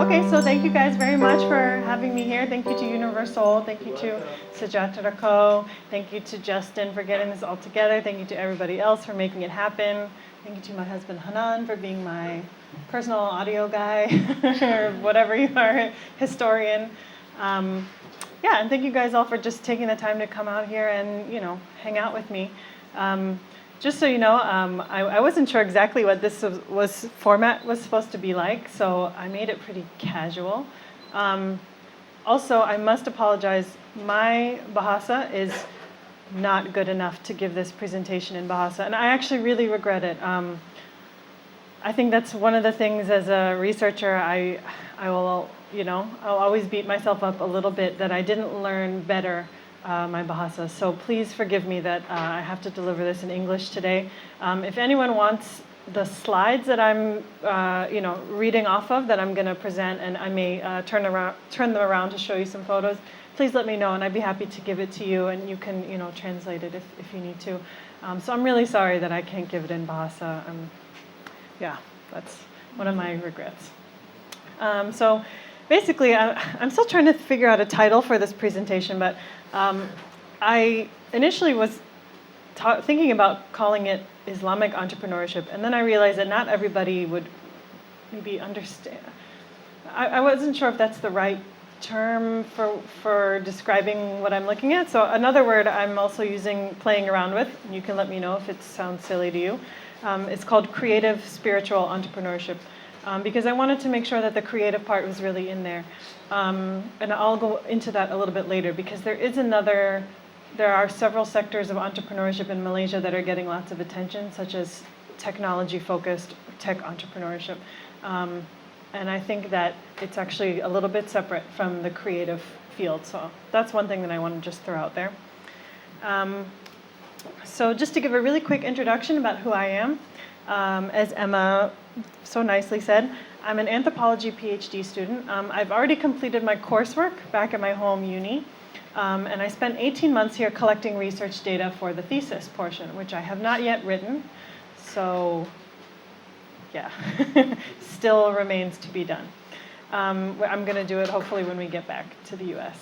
Okay, so thank you guys very much for having me here. Thank you to Universoul. Thank you to Sejahtera. Thank you to Justin for getting this all together. Thank you to everybody else for making it happen. Thank you to my husband Hanan for being my personal audio guy, or whatever you are, historian. Yeah, and thank you guys all for just taking the time to come out here and, hang out with me. Just so you know, I wasn't sure exactly what this format was supposed to be like, so I made it pretty casual. Also, I must apologize. My Bahasa is not good enough to give this presentation in Bahasa, and I actually really regret it. I think that's one of the things as a researcher I will, I'll always beat myself up a little bit that I didn't learn better my Bahasa. So please forgive me that I have to deliver this in English today. If anyone wants the slides that I'm, reading off of that I'm going to present, and I may turn them around to show you some photos, please let me know, and I'd be happy to give it to you, and you can, translate it if you need to. So I'm really sorry that I can't give it in Bahasa. Yeah, that's one of my regrets. So basically, I'm still trying to figure out a title for this presentation, but I initially was thinking about calling it Islamic entrepreneurship, and then I realized that not everybody would maybe understand. I wasn't sure if that's the right term for describing what I'm looking at. So another word I'm also playing around with, and you can let me know if it sounds silly to you. It's called creative spiritual entrepreneurship. Because I wanted to make sure that the creative part was really in there. And I'll go into that a little bit later, because there are several sectors of entrepreneurship in Malaysia that are getting lots of attention, such as technology-focused tech entrepreneurship. And I think that it's actually a little bit separate from the creative field. So that's one thing that I want to just throw out there. So just to give a really quick introduction about who I am, as Emma so nicely said, I'm an anthropology PhD student. I've already completed my coursework back at my home uni, and I spent 18 months here collecting research data for the thesis portion, which I have not yet written. So, yeah, still remains to be done. I'm going to do it hopefully when we get back to the US.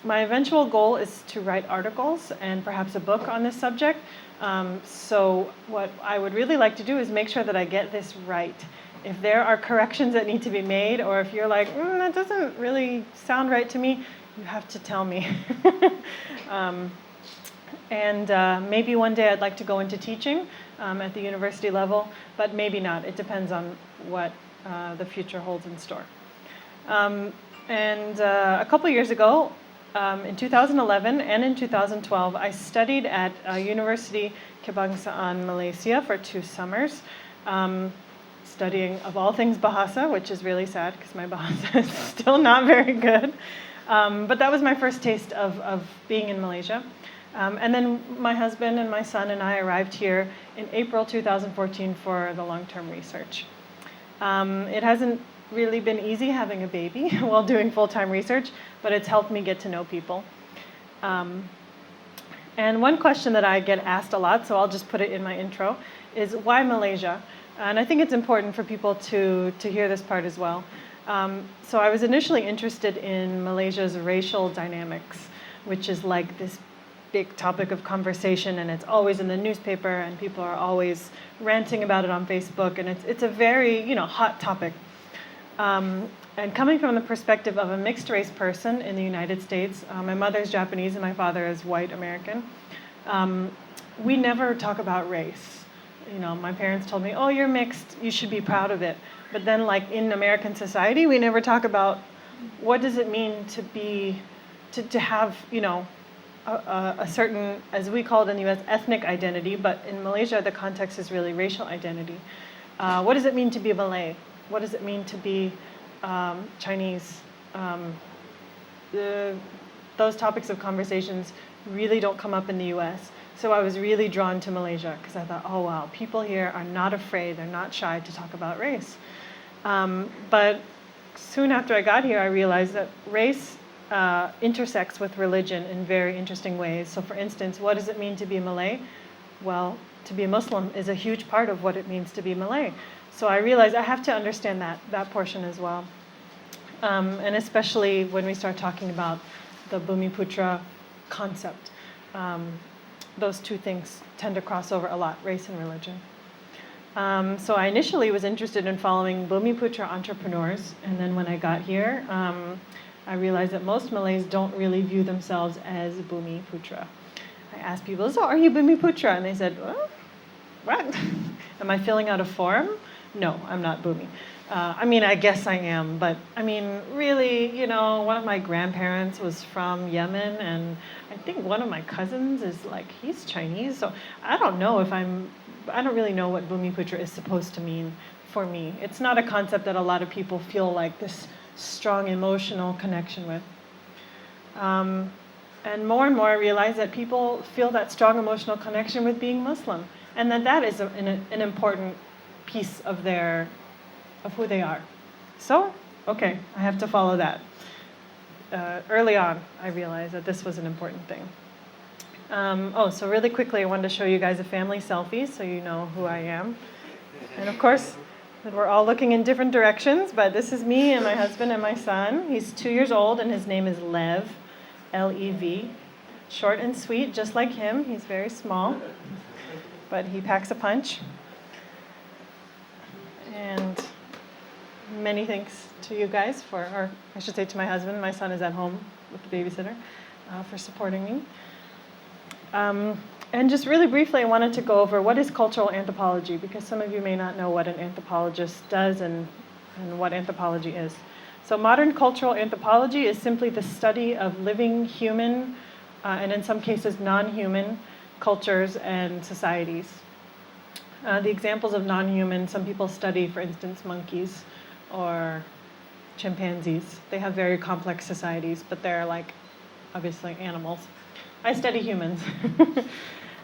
My eventual goal is to write articles and perhaps a book on this subject. So what I would really like to do is make sure that I get this right. If there are corrections that need to be made, or if you're like, that doesn't really sound right to me, you have to tell me. Maybe one day I'd like to go into teaching at the university level, but maybe not. It depends on what the future holds in store. A couple years ago, in 2011 and in 2012, I studied at University Kebangsaan Malaysia for 2 summers, studying, of all things, Bahasa, which is really sad because my Bahasa is still not very good. But that was my first taste of being in Malaysia. And then my husband and my son and I arrived here in April 2014 for the long-term research. It hasn't really been easy having a baby while doing full-time research, but it's helped me get to know people. And one question that I get asked a lot, so I'll just put it in my intro, is why Malaysia? And I think it's important for people to hear this part as well. So I was initially interested in Malaysia's racial dynamics, which is like this big topic of conversation, and it's always in the newspaper, and people are always ranting about it on Facebook, and it's a very hot topic. And coming from the perspective of a mixed-race person in the United States, my mother's Japanese and my father is white American, we never talk about race. My parents told me, oh, you're mixed, you should be proud of it. But then, like in American society, we never talk about what does it mean to have, a certain, as we call it in the US, ethnic identity, but in Malaysia, the context is really racial identity. What does it mean to be Malay? What does it mean to be Chinese? Those topics of conversations really don't come up in the US. So I was really drawn to Malaysia because I thought, oh wow, people here are not afraid, they're not shy to talk about race. But soon after I got here, I realized that race intersects with religion in very interesting ways. So for instance, what does it mean to be Malay? Well, to be a Muslim is a huge part of what it means to be Malay. So I realized I have to understand that portion as well. And especially when we start talking about the Bumiputra concept. Those two things tend to cross over a lot, race and religion. So I initially was interested in following Bumiputra entrepreneurs, and then when I got here, I realized that most Malays don't really view themselves as Bumiputra. I asked people, so are you Bumiputra? And they said, what? Am I filling out a form? No, I'm not Bumi. I mean, I guess I am, but I mean, really, you know, one of my grandparents was from Yemen, and I think one of my cousins is he's Chinese, so I don't know if I don't really know what Bumiputra is supposed to mean for me. It's not a concept that a lot of people feel like this strong emotional connection with. And more I realize that people feel that strong emotional connection with being Muslim, and that is an important piece of who they are. So, okay, I have to follow that. Early on, I realized that this was an important thing. So really quickly, I wanted to show you guys a family selfie so you know who I am. And of course, we're all looking in different directions, but this is me and my husband and my son. He's 2 years old and his name is Lev, L-E-V. Short and sweet, just like him. He's very small, but he packs a punch. And many thanks to you guys or I should say to my husband. My son is at home with the babysitter for supporting me. And just really briefly, I wanted to go over what is cultural anthropology, because some of you may not know what an anthropologist does and what anthropology is. So modern cultural anthropology is simply the study of living human, and in some cases non-human, cultures and societies. The examples of non-human, some people study, for instance, monkeys or chimpanzees. They have very complex societies, but they're obviously animals. I study humans.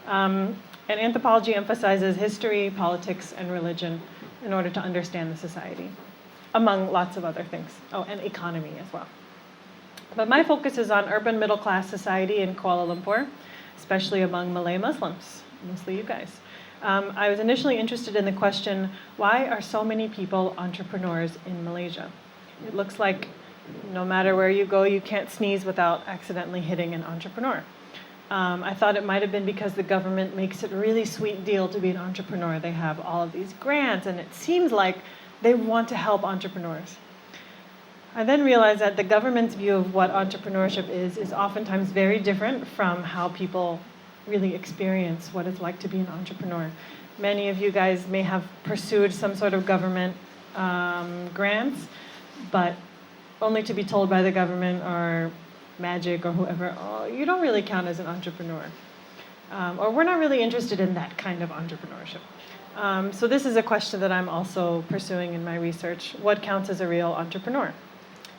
And anthropology emphasizes history, politics, and religion in order to understand the society, among lots of other things. Oh, and economy as well. But my focus is on urban middle-class society in Kuala Lumpur, especially among Malay Muslims, mostly you guys. I was initially interested in the question, why are so many people entrepreneurs in Malaysia? It looks like no matter where you go, you can't sneeze without accidentally hitting an entrepreneur. I thought it might have been because the government makes it a really sweet deal to be an entrepreneur. They have all of these grants, and it seems like they want to help entrepreneurs. I then realized that the government's view of what entrepreneurship is oftentimes very different from how people really experience what it's like to be an entrepreneur. Many of you guys may have pursued some sort of government grants, but only to be told by the government or Magic or whoever, oh, you don't really count as an entrepreneur. Or we're not really interested in that kind of entrepreneurship. So this is a question that I'm also pursuing in my research. What counts as a real entrepreneur?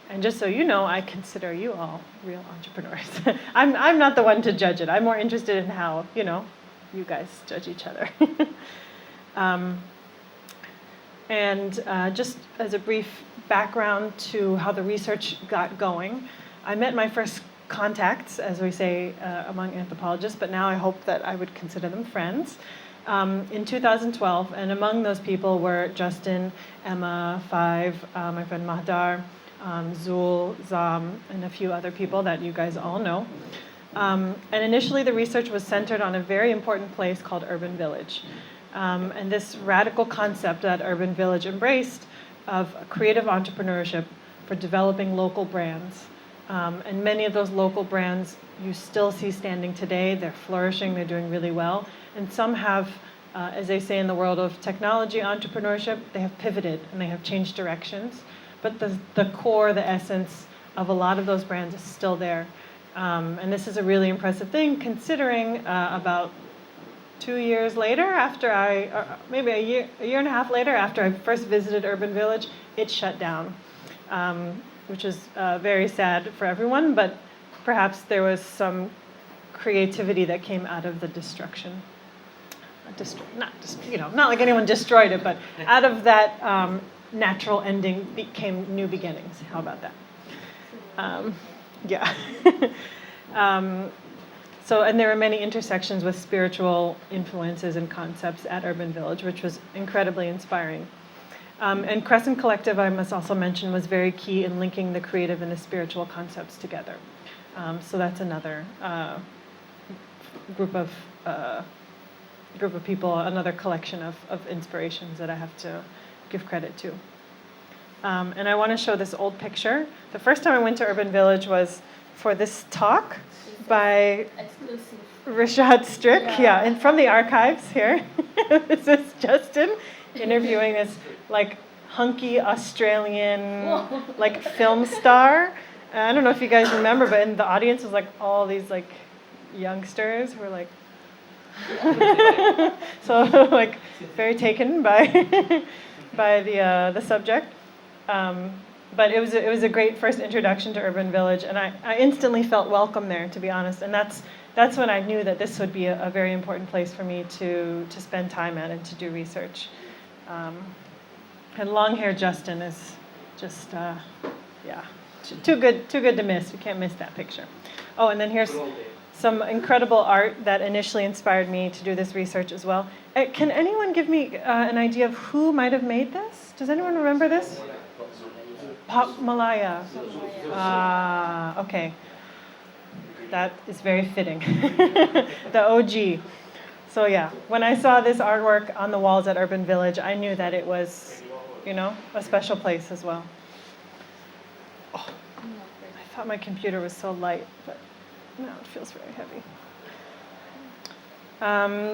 And just so you know, I consider you all real entrepreneurs. I'm not the one to judge it. I'm more interested in how, you guys judge each other. Just as a brief background to how the research got going, I met my first contacts, as we say, among anthropologists, but now I hope that I would consider them friends, in 2012. And among those people were Justin, Emma, Five, my friend Mahdar, Zul, Zam, and a few other people that you guys all know. And initially the research was centered on a very important place called Urban Village. And this radical concept that Urban Village embraced of creative entrepreneurship for developing local brands. And many of those local brands you still see standing today. They're flourishing, they're doing really well. And some have, as they say in the world of technology entrepreneurship, they have pivoted and they have changed directions. But the core, the essence of a lot of those brands is still there. And this is a really impressive thing, considering about 2 years later, maybe a year and a half later, after I first visited Urban Village, it shut down, which is very sad for everyone, but perhaps there was some creativity that came out of the destruction. Not like anyone destroyed it, but out of that natural ending became new beginnings. How about that? Yeah. And there were many intersections with spiritual influences and concepts at Urban Village, which was incredibly inspiring. And Crescent Collective, I must also mention, was very key in linking the creative and the spiritual concepts together. So that's another group of people, another collection of inspirations that I have to give credit to. And I want to show this old picture. The first time I went to Urban Village was for this talk by Exclusive. Rashad Strick, and from the archives here. This is Justin interviewing this like hunky Australian like film star. I don't know if you guys remember, but in the audience was like all these like youngsters who were like, so like very taken by the subject. But it was a great first introduction to Urban Village, and I instantly felt welcome there, to be honest. And that's when I knew that this would be a very important place for me to spend time at and to do research. And long-haired Justin is just too good to miss. We can't miss that picture. Oh, and then here's some incredible art that initially inspired me to do this research as well. Can anyone give me an idea of who might have made this? Does anyone remember this? Pop Malaya. Okay. That is very fitting. The OG. So yeah, when I saw this artwork on the walls at Urban Village, I knew that it was, a special place as well. Oh, I thought my computer was so light, but no, it feels very heavy.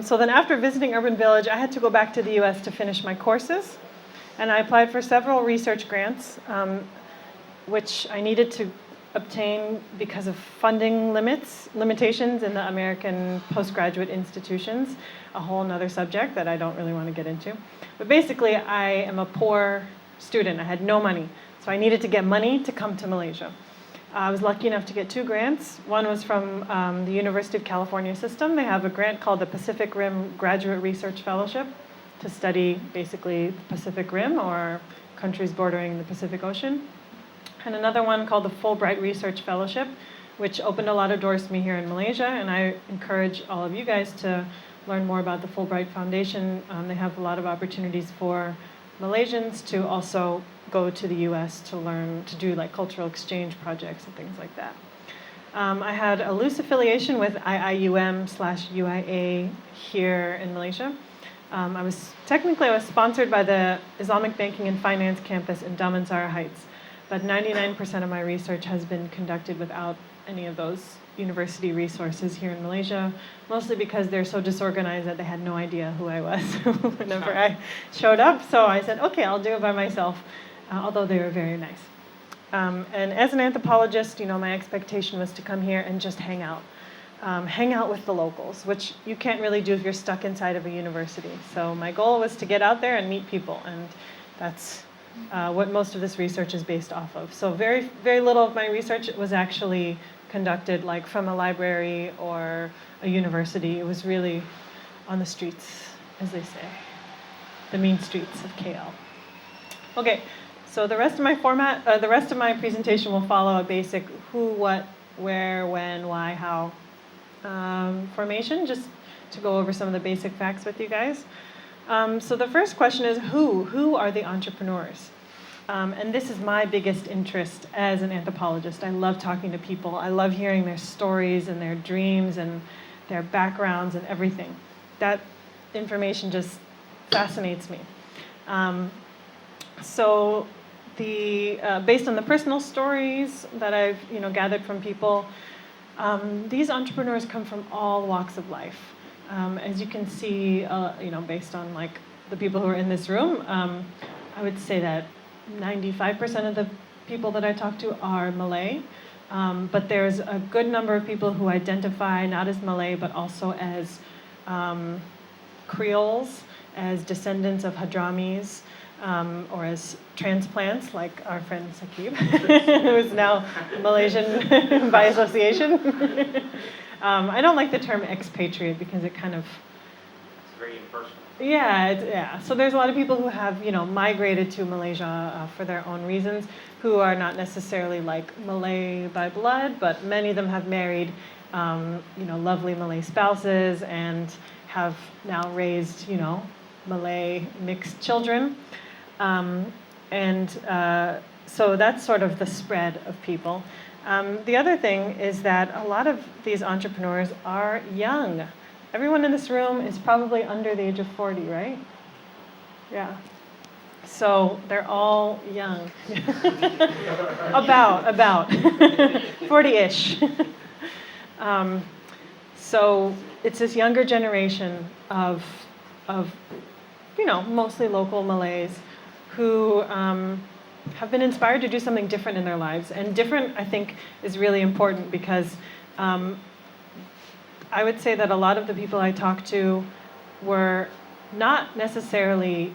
So then after visiting Urban Village, I had to go back to the US to finish my courses. And I applied for several research grants, which I needed to obtain because of funding limitations in the American postgraduate institutions, a whole nother subject that I don't really want to get into. But basically, I am a poor student. I had no money, so I needed to get money to come to Malaysia. I was lucky enough to get 2 grants. One was from the University of California system. They have a grant called the Pacific Rim Graduate Research Fellowship to study basically the Pacific Rim or countries bordering the Pacific Ocean. And another one called the Fulbright Research Fellowship, which opened a lot of doors to me here in Malaysia. And I encourage all of you guys to learn more about the Fulbright Foundation. They have a lot of opportunities for Malaysians to also go to the US to learn, to do like cultural exchange projects and things like that. I had a loose affiliation with IIUM/UIA here in Malaysia. I was sponsored by the Islamic Banking and Finance campus in Damansara Heights, but 99% of my research has been conducted without any of those university resources here in Malaysia, mostly because they're so disorganized that they had no idea who I was whenever I showed up. So I said, okay, I'll do it by myself, although they were very nice. And as an anthropologist, my expectation was to come here and just hang out with the locals, which you can't really do if you're stuck inside of a university. So my goal was to get out there and meet people, and that's what most of this research is based off of. So very, very little of my research was actually conducted like from a library or a university. It was really on the streets, as they say, the mean streets of KL. Okay, so the rest of my presentation will follow a basic who, what, where, when, why, how formation, just to go over some of the basic facts with you guys. So the first question is who are the entrepreneurs? And this is my biggest interest as an anthropologist. I love talking to people. I love hearing their stories and their dreams and their backgrounds and everything. That information just fascinates me. So based on the personal stories that I've gathered from people, these entrepreneurs come from all walks of life. As you can see, based on like the people who are in this room, I would say that 95% of the people that I talk to are Malay, but there's a good number of people who identify not as Malay, but also as Creoles, as descendants of Hadramis, or as transplants, like our friend Sakib, who is now Malaysian by association. I don't like the term expatriate because it kind of... It's very impersonal. Yeah. So there's a lot of people who have, migrated to Malaysia for their own reasons, who are not necessarily like Malay by blood, but many of them have married, lovely Malay spouses and have now raised, Malay mixed children. So that's sort of the spread of people. The other thing is that a lot of these entrepreneurs are young. Everyone in this room is probably under the age of 40, right? Yeah. So they're all young. about 40-ish. So it's this younger generation of mostly local Malays who have been inspired to do something different in their lives. And different, I think, is really important because I would say that a lot of the people I talked to were not necessarily,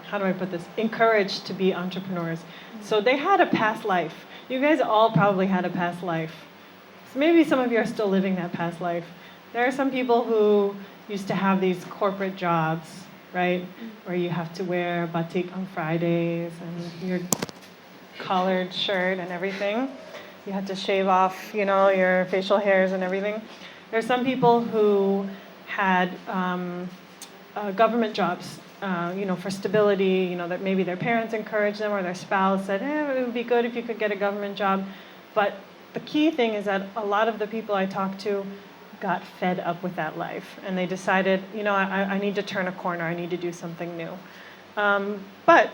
how do I put this, encouraged to be entrepreneurs. So they had a past life. You guys all probably had a past life. So maybe some of you are still living that past life. There are some people who used to have these corporate jobs, right, where you have to wear batik on Fridays and your collared shirt and everything. You have to shave off, your facial hairs and everything. There are some people who had government jobs, for stability, that maybe their parents encouraged them or their spouse said, it would be good if you could get a government job. But the key thing is that a lot of the people I talked to got fed up with that life. And they decided, I need to turn a corner. I need to do something new. But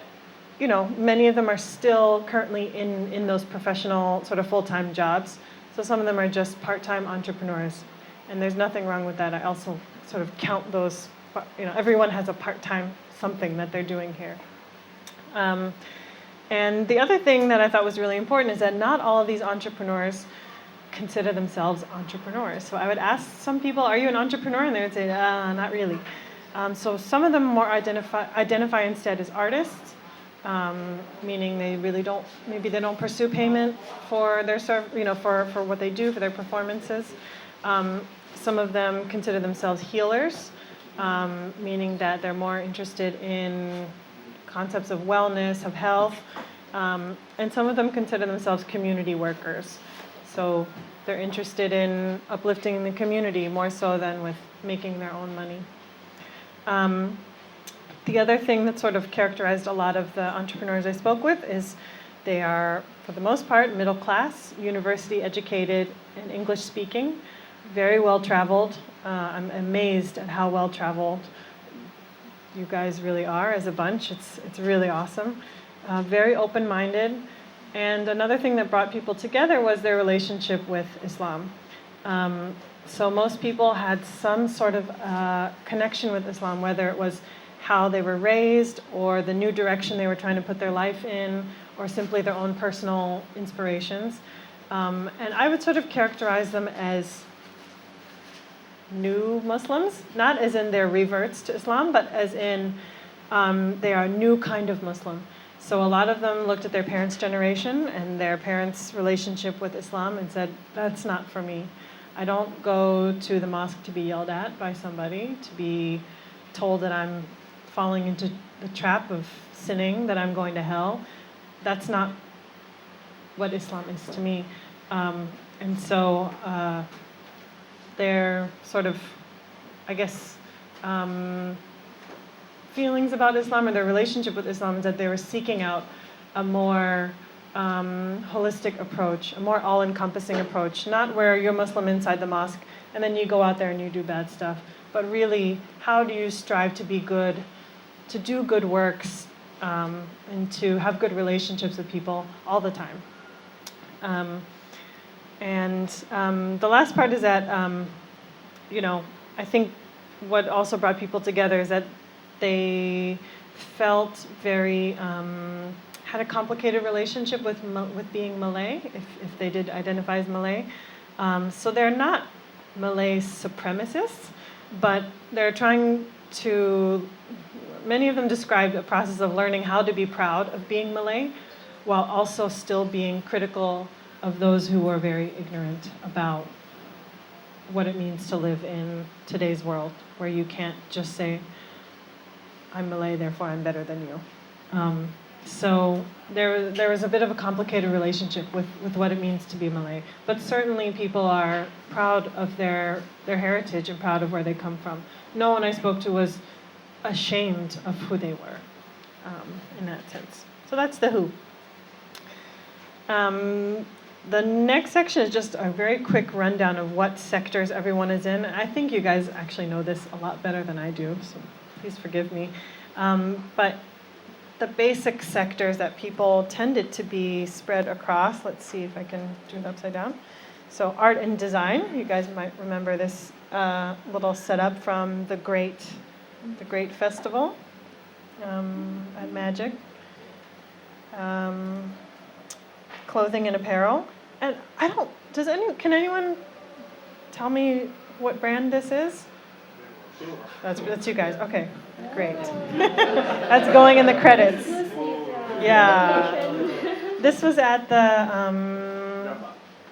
many of them are still currently in those professional sort of full-time jobs. So some of them are just part-time entrepreneurs. And there's nothing wrong with that. I also sort of count those, everyone has a part-time something that they're doing here. And the other thing that I thought was really important is that not all of these entrepreneurs consider themselves entrepreneurs. So I would ask some people, are you an entrepreneur? And they would say, not really. So some of them more identify instead as artists, meaning they really maybe they don't pursue payment for their for what they do, for their performances. Some of them consider themselves healers, meaning that they're more interested in concepts of wellness, of health, and some of them consider themselves community workers. So they're interested in uplifting the community more so than with making their own money. The other thing that sort of characterized a lot of the entrepreneurs I spoke with is they are, for the most part, middle class, university educated, and English speaking, very well traveled. I'm amazed at how well traveled you guys really are as a bunch. It's really awesome. Very open-minded. And another thing that brought people together was their relationship with Islam. So most people had some sort of connection with Islam, whether it was how they were raised or the new direction they were trying to put their life in, or simply their own personal inspirations. And I would sort of characterize them as new Muslims, not as in they're reverts to Islam, but as in they are a new kind of Muslim. So a lot of them looked at their parents' generation and their parents' relationship with Islam and said, that's not for me. I don't go to the mosque to be yelled at by somebody, to be told that I'm falling into the trap of sinning, that I'm going to hell. That's not what Islam is to me. And so their sort of, I guess, feelings about Islam or their relationship with Islam is that they were seeking out a more holistic approach, a more all-encompassing approach, not where you're Muslim inside the mosque and then you go out there and you do bad stuff, but really how do you strive to be good, to do good works, and to have good relationships with people all the time. The last part is that, I think what also brought people together is that they felt very, had a complicated relationship with being Malay, if they did identify as Malay. So they're not Malay supremacists, but they're trying to, many of them described a process of learning how to be proud of being Malay, while also still being critical of those who are very ignorant about what it means to live in today's world, where you can't just say, I'm Malay, therefore I'm better than you. So there was a bit of a complicated relationship with what it means to be Malay. But certainly people are proud of their heritage and proud of where they come from. No one I spoke to was ashamed of who they were in that sense. So that's the who. The next section is just a very quick rundown of what sectors everyone is in. I think you guys actually know this a lot better than I do, so please forgive me. But the basic sectors that people tended to be spread across, let's see if I can do it upside down. So art and design, you guys might remember this little setup from the Great Festival at Magic. Clothing and apparel. And can anyone tell me what brand this is? That's you guys. Okay, great. That's going in the credits. Yeah. This was at the,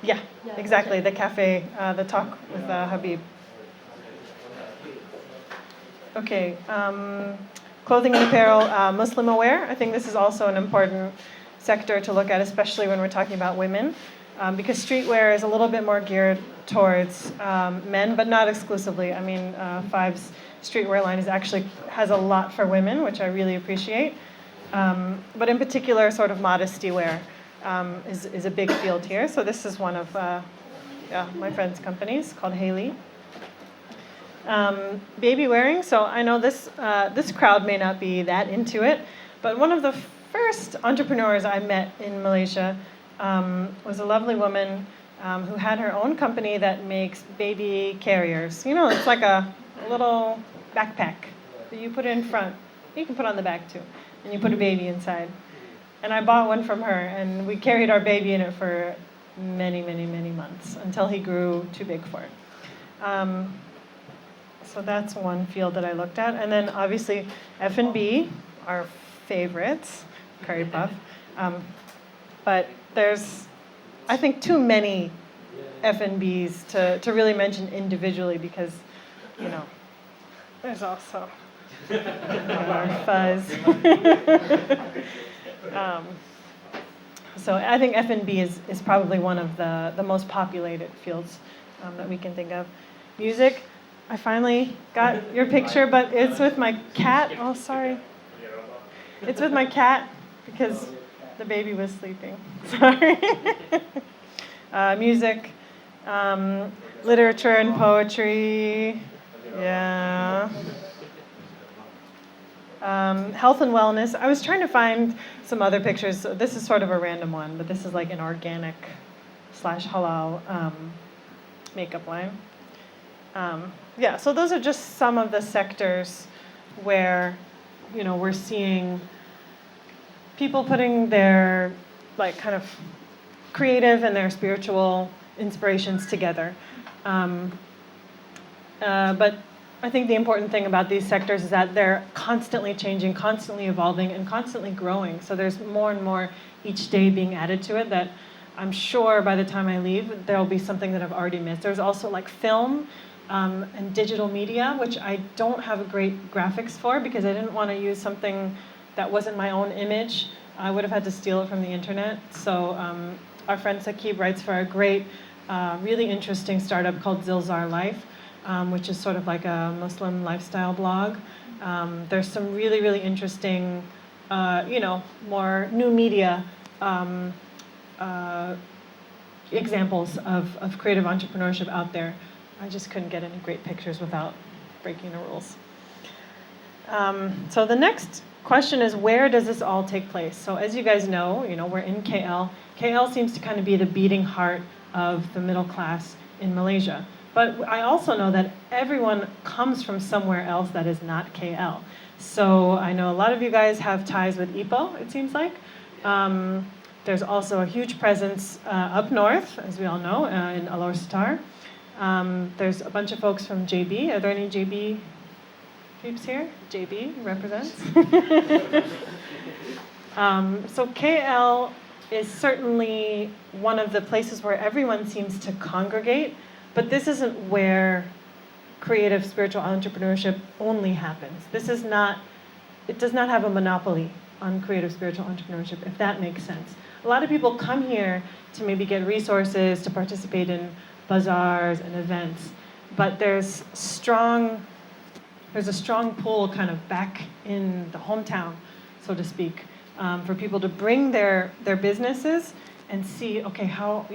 yeah, exactly, the cafe, the talk with Habib. Okay, clothing and apparel, Muslim aware. I think this is also an important sector to look at, especially when we're talking about women, because streetwear is a little bit more geared towards men, but not exclusively. I mean, Five's streetwear line has a lot for women, which I really appreciate. But in particular, sort of modesty wear is a big field here. So this is one of my friend's companies called Haley. Baby wearing. So I know this crowd may not be that into it, but one of the first entrepreneurs I met in Malaysia was a lovely woman who had her own company that makes baby carriers. You know, it's like a little backpack that you put in front. You can put on the back too, and you put a baby inside. And I bought one from her, and we carried our baby in it for many, many, many months until he grew too big for it. So that's one field that I looked at. And then obviously F&B, our favorites, curry puff. But there's, I think, too many F&Bs to really mention individually because, you know, there's also our fuzz. So I think F&B is probably one of the most populated fields that we can think of. Music, I finally got your picture, but it's with my cat. Oh, sorry. It's with my cat because the baby was sleeping. Sorry. Music, literature and poetry. Yeah. Health and wellness. I was trying to find some other pictures. So this is sort of a random one, but this is like an organic / halal makeup line. Yeah, so those are just some of the sectors where, you know, we're seeing people putting their like kind of creative and their spiritual inspirations together. But I think the important thing about these sectors is that they're constantly changing, constantly evolving, and constantly growing. So there's more and more each day being added to it that I'm sure by the time I leave, there'll be something that I've already missed. There's also like film and digital media, which I don't have great graphics for because I didn't want to use something that wasn't my own image. I would have had to steal it from the internet. So our friend Saqib writes for a great, really interesting startup called Zilzar Life, which is sort of like a Muslim lifestyle blog. There's some really, really interesting, more new media examples of creative entrepreneurship out there. I just couldn't get any great pictures without breaking the rules. So the next question is, where does this all take place? So as you guys know, we're in KL. KL seems to kind of be the beating heart of the middle class in Malaysia. But I also know that everyone comes from somewhere else that is not KL. So I know a lot of you guys have ties with Ipoh, it seems like. There's also a huge presence up north, as we all know, in Alor Setar. There's a bunch of folks from JB. Are there any JB peeps here? JB represents. So KL is certainly one of the places where everyone seems to congregate, but this isn't where creative spiritual entrepreneurship only happens. It does not have a monopoly on creative spiritual entrepreneurship, if that makes sense. A lot of people come here to maybe get resources, to participate in bazaars and events, but there's strong there's a strong pull kind of back in the hometown, so to speak, for people to bring their businesses and see, okay, how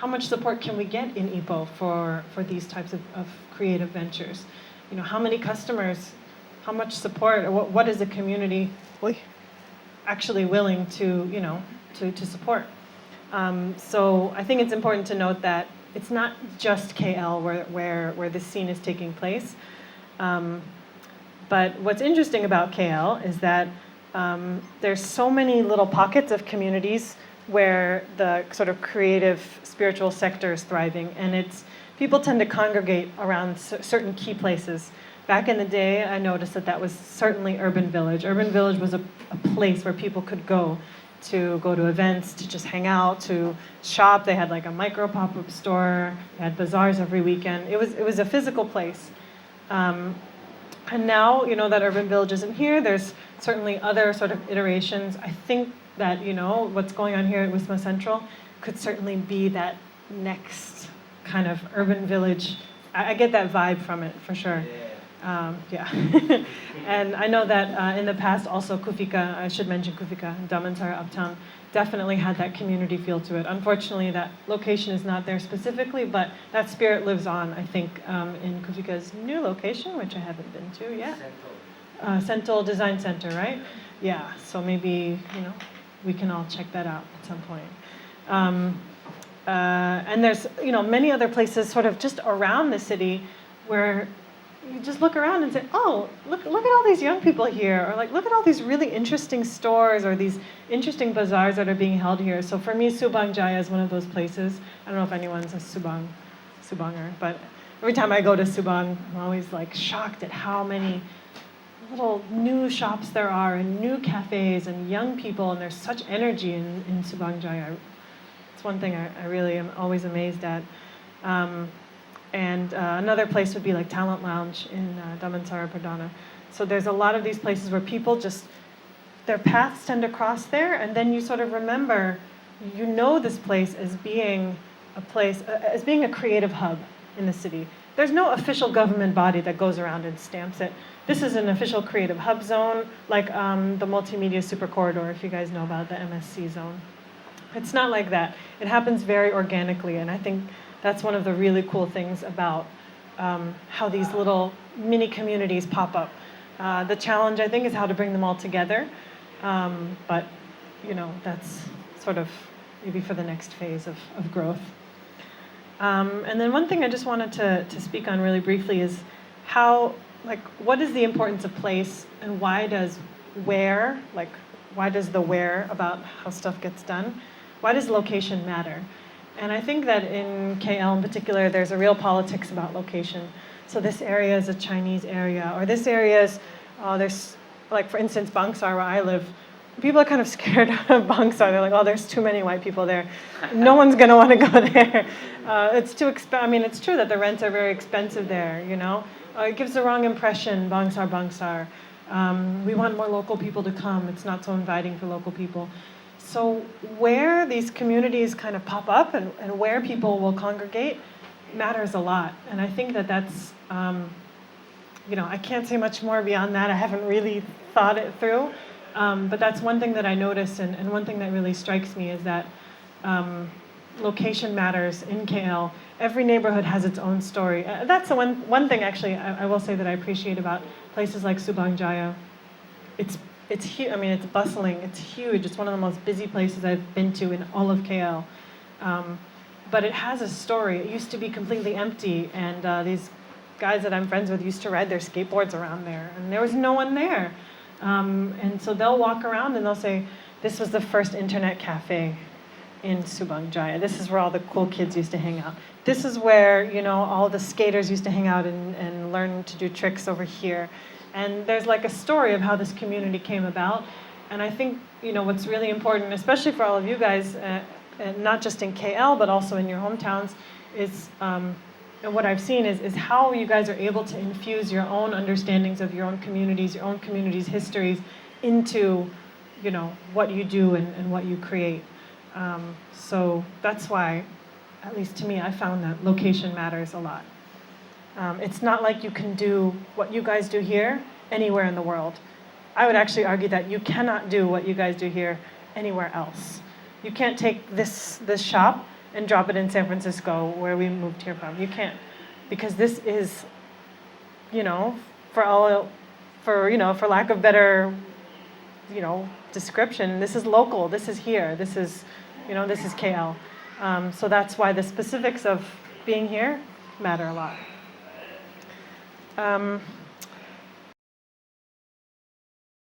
much support can we get in Ipoh for these types of creative ventures? How many customers, how much support, or what is the community actually willing to support? So I think it's important to note that it's not just KL where this scene is taking place. But what's interesting about KL is that there's so many little pockets of communities where the sort of creative, spiritual sector is thriving, and people tend to congregate around certain key places. Back in the day, I noticed that was certainly Urban Village. Urban Village was a place where people could go to events, to just hang out, to shop. They had like a micro pop-up store. They had bazaars every weekend. It was a physical place. And now, that Urban Village isn't here. There's certainly other sort of iterations. I think that, what's going on here at Wisma Central could certainly be that next kind of Urban Village. I get that vibe from it, for sure. Yeah. And I know that in the past also Kufika, I should mention Kufika, Damansara Uptown, definitely had that community feel to it. Unfortunately, that location is not there specifically, but that spirit lives on, I think, in Kufika's new location, which I haven't been to yet. Sentul Design Center, right? Yeah, so maybe, we can all check that out at some point. And there's, many other places sort of just around the city where you just look around and say, oh, look at all these young people here, or like, look at all these really interesting stores or these interesting bazaars that are being held here. So for me, Subang Jaya is one of those places. I don't know if anyone's a Subanger, but every time I go to Subang, I'm always like shocked at how many little new shops there are and new cafes and young people, and there's such energy in Subang Jaya. It's one thing I really am always amazed at. And another place would be like Talent Lounge in Damansara Pradana. So there's a lot of these places where people their paths tend to cross there, and then you sort of remember, this place as being as being a creative hub in the city. There's no official government body that goes around and stamps it. This is an official creative hub zone, like the Multimedia Super Corridor, if you guys know about the MSC zone. It's not like that. It happens very organically, and I think that's one of the really cool things about how these little mini communities pop up. The challenge, I think, is how to bring them all together. But, that's sort of maybe for the next phase of growth. And then one thing I just wanted to speak on really briefly is what is the importance of place, and why does the where about how stuff gets done, why does location matter? And I think that in KL in particular, there's a real politics about location. So this area is a Chinese area, or this area is, there's, like for instance, Bangsar, where I live, people are kind of scared of Bangsar. They're like, oh, there's too many white people there. No one's going to want to go there. It's too expensive. I mean, it's true that the rents are very expensive there, It gives the wrong impression, Bangsar. We want more local people to come. It's not so inviting for local people. So where these communities kind of pop up and where people will congregate matters a lot. And I think that's, I can't say much more beyond that. I haven't really thought it through. But that's one thing that I noticed, and one thing that really strikes me is that location matters in KL. Every neighborhood has its own story. That's the one thing, actually, I will say that I appreciate about places like Subang Jaya. It's huge. I mean, it's bustling. It's huge. It's one of the most busy places I've been to in all of KL. But it has a story. It used to be completely empty, and these guys that I'm friends with used to ride their skateboards around there, and there was no one there. And so they'll walk around and they'll say, this was the first internet cafe in Subang Jaya. This is where all the cool kids used to hang out. This is where, all the skaters used to hang out and learn to do tricks over here. And there's like a story of how this community came about. And I think, what's really important, especially for all of you guys, not just in KL, but also in your hometowns, is, and what I've seen is how you guys are able to infuse your own understandings of your own communities' histories into, what you do and what you create. So that's why, at least to me, I found that location matters a lot. It's not like you can do what you guys do here anywhere in the world. I would actually argue that you cannot do what you guys do here anywhere else. You can't take this shop and drop it in San Francisco, where we moved here from. You can't, because this is, for lack of better, description, this is local. This is here. This is KL. So that's why the specifics of being here matter a lot.